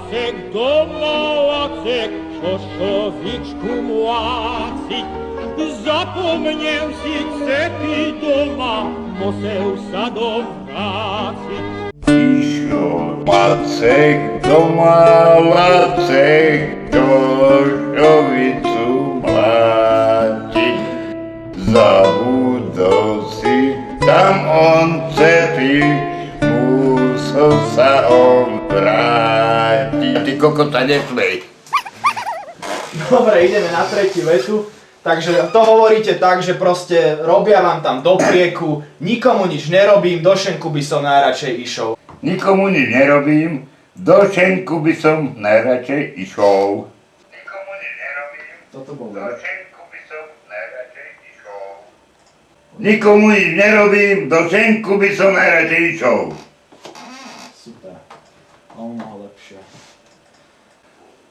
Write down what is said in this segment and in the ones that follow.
Macek doma, Macek, šošovičku mláciť. Zapomněl si cepy doma, musel sa dom vráciť. Išlo Macek doma, Macek, šošovicu mlátiť. Zabudol si tam on cepy, musel sa on vrátiť. Ty kokota neplej. Dobre, ideme na tretiu vetu. Takže to hovoríte tak, že proste robia vám tam doprieku, nikomu nič nerobím, do šenku by som najradšej išiel. Nikomu nič nerobím, do šenku by som najradšej išiel. Nikomu nič nerobím, Toto bol do šenku by som najradšej išiel. Nikomu nič nerobím, do šenku by som najradšej išiel. Super. O mnoho lepšie.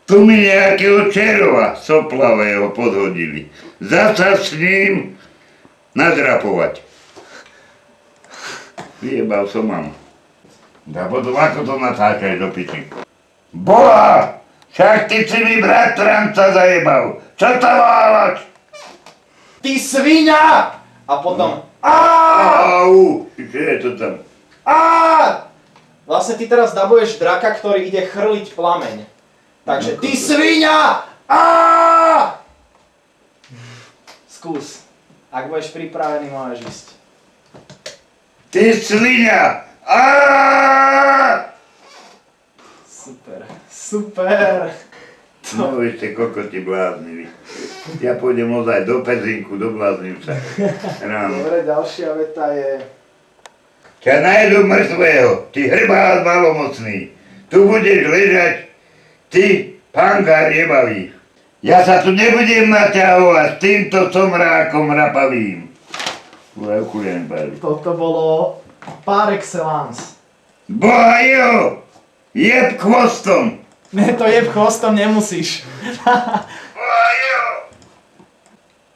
Tu mi nejakého čerova soplavého podhodili. Zasa s ním nadrapovať. Vyjebal som mám. A potom ako to natáčaš do piči? Boha! Však ty si mi bratranca zajebal. Čo to válaš? Ty sviňa! A potom Au! Čo je to tam? Vlastne ty teraz dabuješ draka, ktorý ide chrliť plameň. Takže ty sviňa! Skús. Ak budeš pripravený, môžeš ísť. Ty sviňa! Super, super. No vy ste kokoti bláznili. Ja pôjdem ozaj do Pezinku, doblázním sa. Ráno. Dobre, ďalšia veta je... Ťa nájdu mŕtvého, ty hrbát malomocný. Tu budeš ležať, ty pangár jebavý. Ja sa tu nebudem naťahovať s týmto somrákom rapavým. Toto bolo par excellence. Boha jeho, jeb chvostom. Ne, to jeb chvostom nemusíš. Boha jeho.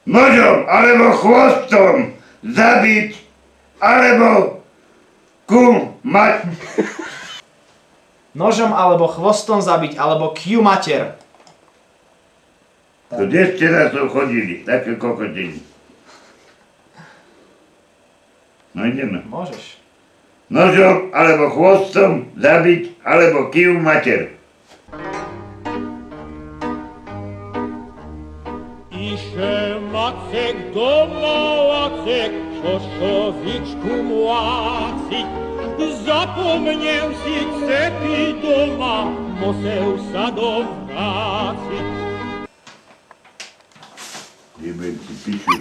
Nožom alebo chvostom zabiť, alebo mať. Nožom alebo chvostom zabiť, alebo Q mater. To kde ste na to chodili, také kokotiny. No ideme. Môžeš. Nožom alebo chvostom zabiť, alebo kiv mater. Iše Macek doma, Macek, šošovičku mláciť. Zapomněl si cepy doma, musel sa dom vráciť. Jebem ti piču.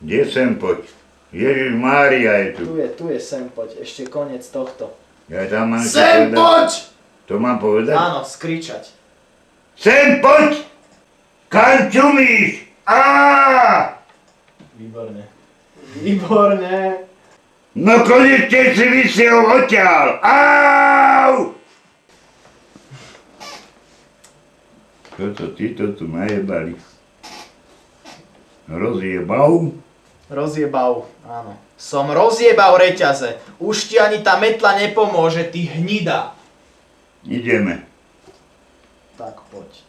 Kde sem poď? Ježiš Mária je tu. Tu je sem poď, ešte koniec tohto. Ja tam mám Sem poď! To mám povedať? Áno, skričať. Sem poď! Kam čumíš? Výborne. Výborne. No konečne si vysiel odtiaľ. Au! Čo to títo tu najebali? Rozjebal? Rozjebal, áno. Som rozjebal reťaze. Už ti ani tá metla nepomôže, ty hnida. Ideme. Tak poď.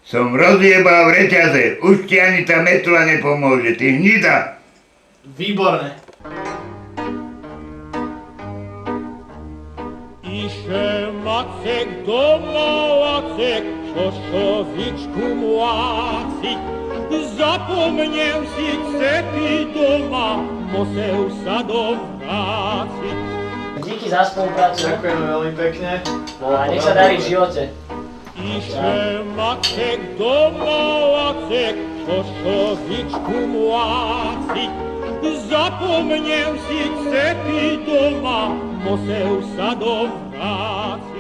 Som rozjebal reťaze. Už ti ani tá metla nepomôže, ty hnida. Výborne. Iše Macek doma, Macek, šošovičku mláciť. Zapomněl si cepy doma, musel sa dom vráciť. Díky za spoluprácu. Ďakujeme veľmi pekne. A nech sa darí v živote. Iše Macek doma, Macek, šošovičku mláciť. Zapomněl si cepy doma, musel sa dom vráciť.